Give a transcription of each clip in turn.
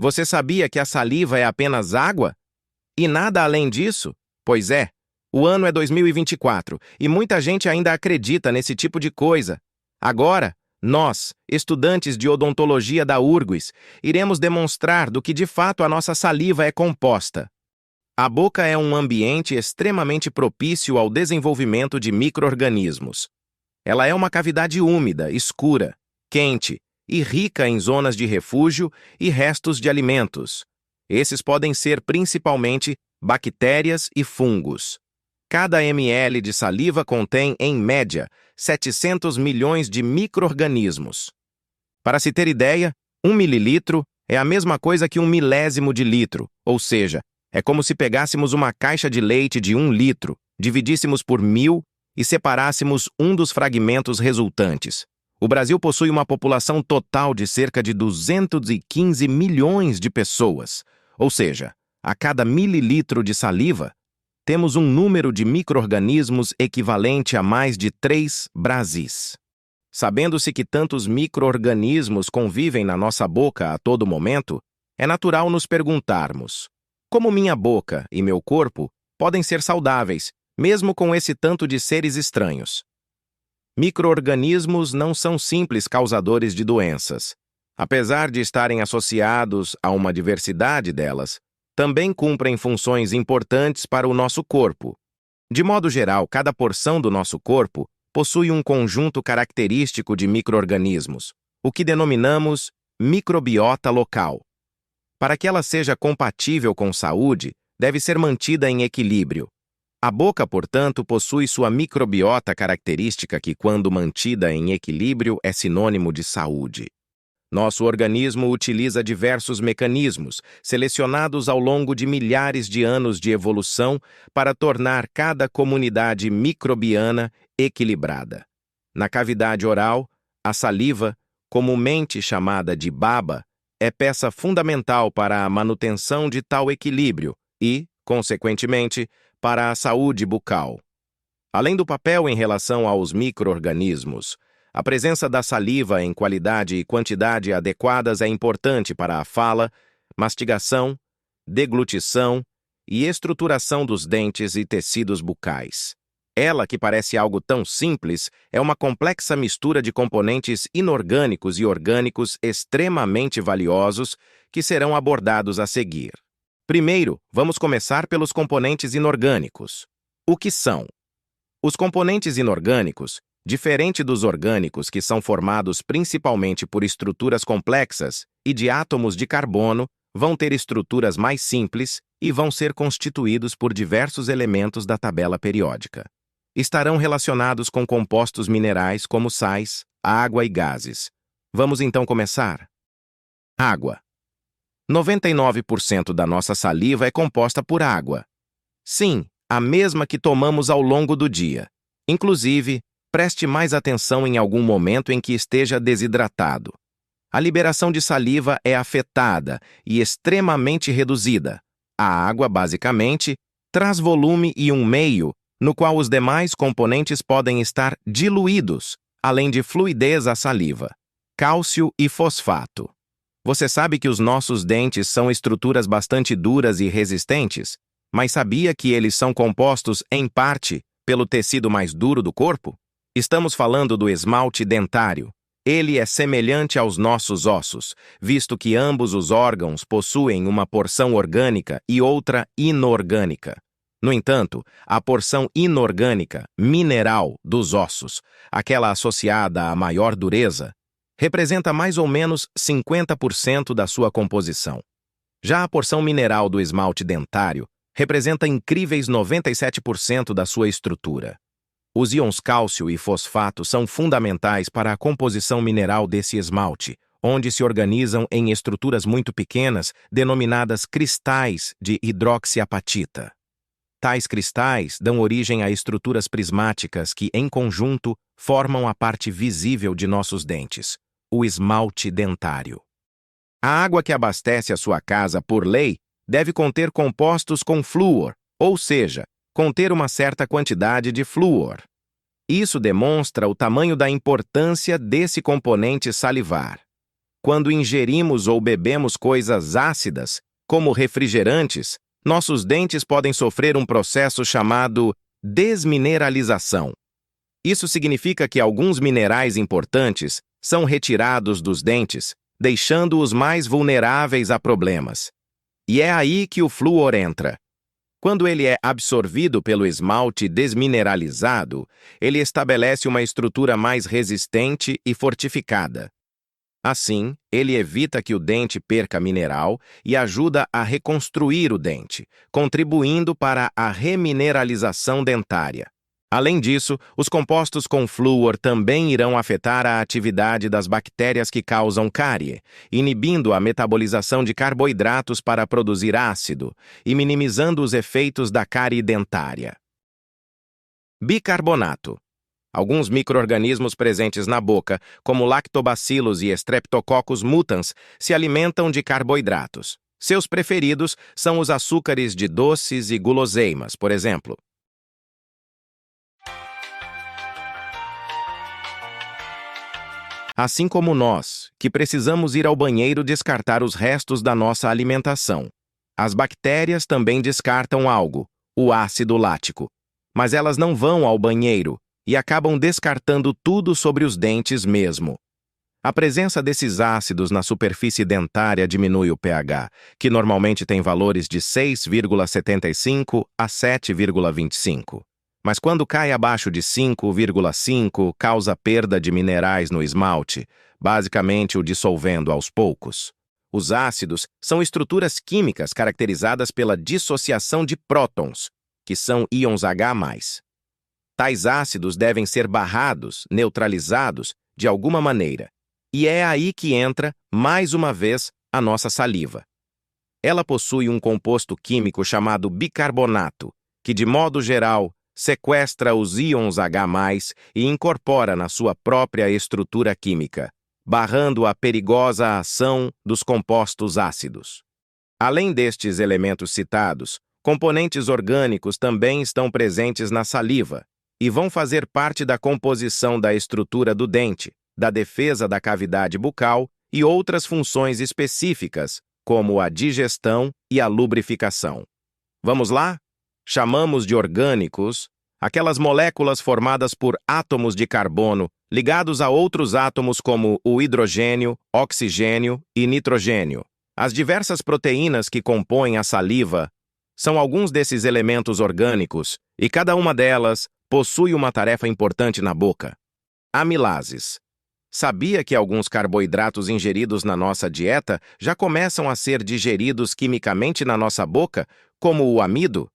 Você sabia que a saliva é apenas água? E nada além disso? Pois é, o ano é 2024 e muita gente ainda acredita nesse tipo de coisa. Agora, nós, estudantes de odontologia da URGS, iremos demonstrar do que de fato a nossa saliva é composta. A boca é um ambiente extremamente propício ao desenvolvimento de micro-organismos. Ela é uma cavidade úmida, escura, quente e rica em zonas de refúgio e restos de alimentos. Esses podem ser principalmente bactérias e fungos. Cada ml de saliva contém, em média, 700 milhões de micro-organismos. Para se ter ideia, 1 mililitro é a mesma coisa que 1 milésimo de litro, ou seja, é como se pegássemos uma caixa de leite de 1 litro, dividíssemos por 1000 e separássemos um dos fragmentos resultantes. O Brasil possui uma população total de cerca de 215 milhões de pessoas, ou seja, a cada mililitro de saliva, temos um número de micro-organismos equivalente a mais de 3 Brasis. Sabendo-se que tantos micro-organismos convivem na nossa boca a todo momento, é natural nos perguntarmos: como minha boca e meu corpo podem ser saudáveis, mesmo com esse tanto de seres estranhos? Micro-organismos não são simples causadores de doenças. Apesar de estarem associados a uma diversidade delas, também cumprem funções importantes para o nosso corpo. De modo geral, cada porção do nosso corpo possui um conjunto característico de micro-organismos, o que denominamos microbiota local. Para que ela seja compatível com saúde, deve ser mantida em equilíbrio. A boca, portanto, possui sua microbiota característica que, quando mantida em equilíbrio, é sinônimo de saúde. Nosso organismo utiliza diversos mecanismos, selecionados ao longo de milhares de anos de evolução, para tornar cada comunidade microbiana equilibrada. Na cavidade oral, a saliva, comumente chamada de baba, é peça fundamental para a manutenção de tal equilíbrio e, consequentemente, para a saúde bucal. Além do papel em relação aos micro-organismos, a presença da saliva em qualidade e quantidade adequadas é importante para a fala, mastigação, deglutição e estruturação dos dentes e tecidos bucais. Ela, que parece algo tão simples, é uma complexa mistura de componentes inorgânicos e orgânicos extremamente valiosos que serão abordados a seguir. Primeiro, vamos começar pelos componentes inorgânicos. O que são? Os componentes inorgânicos, diferente dos orgânicos que são formados principalmente por estruturas complexas e de átomos de carbono, vão ter estruturas mais simples e vão ser constituídos por diversos elementos da tabela periódica. Estarão relacionados com compostos minerais como sais, água e gases. Vamos então começar. Água. 99% da nossa saliva é composta por água. Sim, a mesma que tomamos ao longo do dia. Inclusive, preste mais atenção em algum momento em que esteja desidratado. A liberação de saliva é afetada e extremamente reduzida. A água, basicamente, traz volume e um meio no qual os demais componentes podem estar diluídos, além de fluidez à saliva, cálcio e fosfato. Você sabe que os nossos dentes são estruturas bastante duras e resistentes, mas sabia que eles são compostos, em parte, pelo tecido mais duro do corpo? Estamos falando do esmalte dentário. Ele é semelhante aos nossos ossos, visto que ambos os órgãos possuem uma porção orgânica e outra inorgânica. No entanto, a porção inorgânica, mineral, dos ossos, aquela associada à maior dureza, representa mais ou menos 50% da sua composição. Já a porção mineral do esmalte dentário representa incríveis 97% da sua estrutura. Os íons cálcio e fosfato são fundamentais para a composição mineral desse esmalte, onde se organizam em estruturas muito pequenas, denominadas cristais de hidroxiapatita. Tais cristais dão origem a estruturas prismáticas que, em conjunto, formam a parte visível de nossos dentes, o esmalte dentário. A água que abastece a sua casa, por lei, deve conter compostos com flúor, ou seja, conter uma certa quantidade de flúor. Isso demonstra o tamanho da importância desse componente salivar. Quando ingerimos ou bebemos coisas ácidas, como refrigerantes, nossos dentes podem sofrer um processo chamado desmineralização. Isso significa que alguns minerais importantes são retirados dos dentes, deixando-os mais vulneráveis a problemas. E é aí que o flúor entra. Quando ele é absorvido pelo esmalte desmineralizado, ele estabelece uma estrutura mais resistente e fortificada. Assim, ele evita que o dente perca mineral e ajuda a reconstruir o dente, contribuindo para a remineralização dentária. Além disso, os compostos com flúor também irão afetar a atividade das bactérias que causam cárie, inibindo a metabolização de carboidratos para produzir ácido e minimizando os efeitos da cárie dentária. Bicarbonato. Alguns micro-organismos presentes na boca, como Lactobacillus e Streptococcus mutans, se alimentam de carboidratos. Seus preferidos são os açúcares de doces e guloseimas, por exemplo. Assim como nós, que precisamos ir ao banheiro descartar os restos da nossa alimentação. As bactérias também descartam algo, o ácido lático. Mas elas não vão ao banheiro e acabam descartando tudo sobre os dentes mesmo. A presença desses ácidos na superfície dentária diminui o pH, que normalmente tem valores de 6,75 a 7,25. Mas quando cai abaixo de 5,5, causa perda de minerais no esmalte, basicamente o dissolvendo aos poucos. Os ácidos são estruturas químicas caracterizadas pela dissociação de prótons, que são íons H+. Tais ácidos devem ser barrados, neutralizados, de alguma maneira. E é aí que entra, mais uma vez, a nossa saliva. Ela possui um composto químico chamado bicarbonato, que, de modo geral, sequestra os íons H+, e incorpora na sua própria estrutura química, barrando a perigosa ação dos compostos ácidos. Além destes elementos citados, componentes orgânicos também estão presentes na saliva e vão fazer parte da composição da estrutura do dente, da defesa da cavidade bucal e outras funções específicas, como a digestão e a lubrificação. Vamos lá? Chamamos de orgânicos aquelas moléculas formadas por átomos de carbono ligados a outros átomos como o hidrogênio, oxigênio e nitrogênio. As diversas proteínas que compõem a saliva são alguns desses elementos orgânicos e cada uma delas possui uma tarefa importante na boca. Amilases. Sabia que alguns carboidratos ingeridos na nossa dieta já começam a ser digeridos quimicamente na nossa boca, como o amido?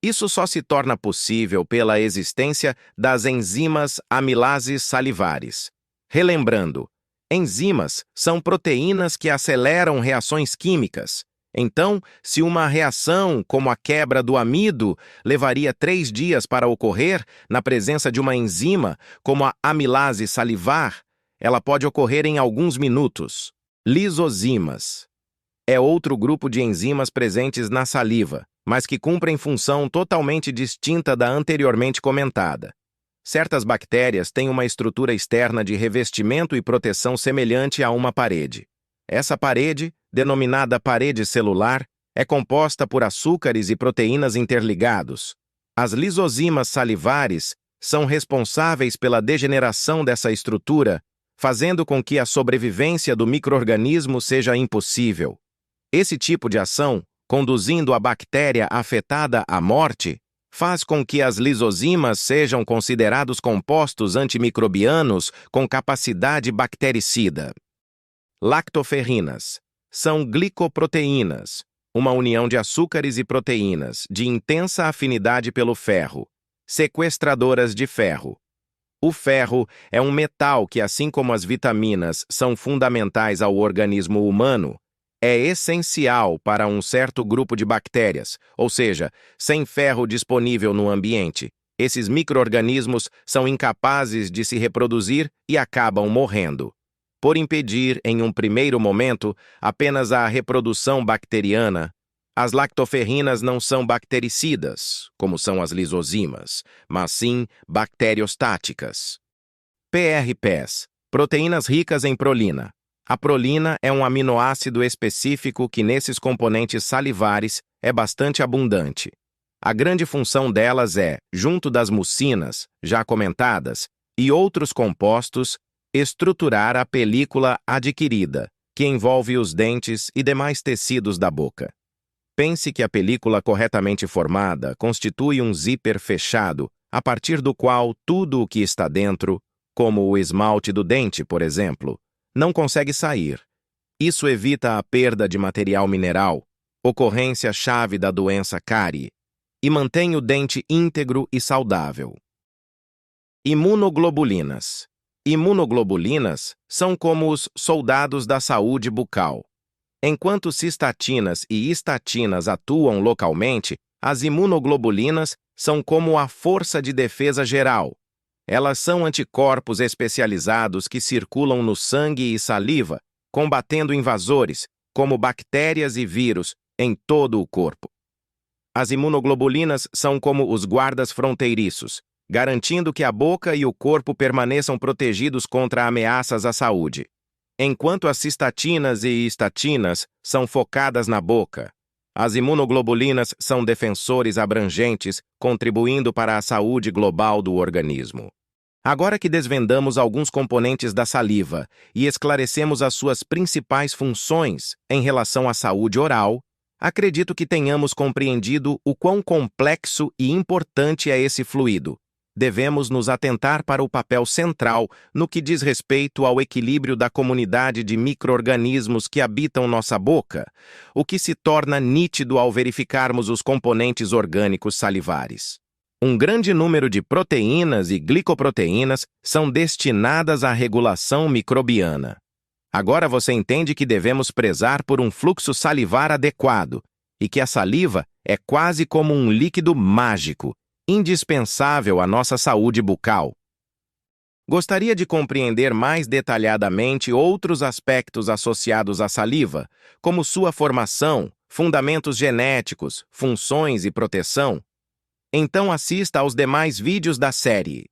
Isso só se torna possível pela existência das enzimas amilases salivares. Relembrando, enzimas são proteínas que aceleram reações químicas. Então, se uma reação, como a quebra do amido, levaria 3 dias para ocorrer, na presença de uma enzima, como a amilase salivar, ela pode ocorrer em alguns minutos. Lisozimas. É outro grupo de enzimas presentes na saliva, mas que cumprem função totalmente distinta da anteriormente comentada. Certas bactérias têm uma estrutura externa de revestimento e proteção semelhante a uma parede. Essa parede, denominada parede celular, é composta por açúcares e proteínas interligados. As lisozimas salivares são responsáveis pela degeneração dessa estrutura, fazendo com que a sobrevivência do micro-organismo seja impossível. Esse tipo de ação, conduzindo a bactéria afetada à morte, faz com que as lisozimas sejam considerados compostos antimicrobianos com capacidade bactericida. Lactoferrinas. São glicoproteínas, uma união de açúcares e proteínas de intensa afinidade pelo ferro, sequestradoras de ferro. O ferro é um metal que, assim como as vitaminas são fundamentais ao organismo humano, é essencial para um certo grupo de bactérias, ou seja, sem ferro disponível no ambiente, esses micro-organismos são incapazes de se reproduzir e acabam morrendo. Por impedir, em um primeiro momento, apenas a reprodução bacteriana, as lactoferrinas não são bactericidas, como são as lisozimas, mas sim bacteriostáticas. PRPs, proteínas ricas em prolina. A prolina é um aminoácido específico que nesses componentes salivares é bastante abundante. A grande função delas é, junto das mucinas, já comentadas, e outros compostos, estruturar a película adquirida, que envolve os dentes e demais tecidos da boca. Pense que a película corretamente formada constitui um zíper fechado, a partir do qual tudo o que está dentro, como o esmalte do dente, por exemplo, não consegue sair. Isso evita a perda de material mineral, ocorrência-chave da doença cárie, e mantém o dente íntegro e saudável. Imunoglobulinas. Imunoglobulinas são como os soldados da saúde bucal. Enquanto cistatinas e estatinas atuam localmente, as imunoglobulinas são como a força de defesa geral. Elas são anticorpos especializados que circulam no sangue e saliva, combatendo invasores, como bactérias e vírus, em todo o corpo. As imunoglobulinas são como os guardas fronteiriços, garantindo que a boca e o corpo permaneçam protegidos contra ameaças à saúde. Enquanto as cistatinas e estatinas são focadas na boca, as imunoglobulinas são defensores abrangentes, contribuindo para a saúde global do organismo. Agora que desvendamos alguns componentes da saliva e esclarecemos as suas principais funções em relação à saúde oral, acredito que tenhamos compreendido o quão complexo e importante é esse fluido. Devemos nos atentar para o papel central no que diz respeito ao equilíbrio da comunidade de micro-organismos que habitam nossa boca, o que se torna nítido ao verificarmos os componentes orgânicos salivares. Um grande número de proteínas e glicoproteínas são destinadas à regulação microbiana. Agora você entende que devemos prezar por um fluxo salivar adequado e que a saliva é quase como um líquido mágico, indispensável à nossa saúde bucal. Gostaria de compreender mais detalhadamente outros aspectos associados à saliva, como sua formação, fundamentos genéticos, funções e proteção? Então assista aos demais vídeos da série.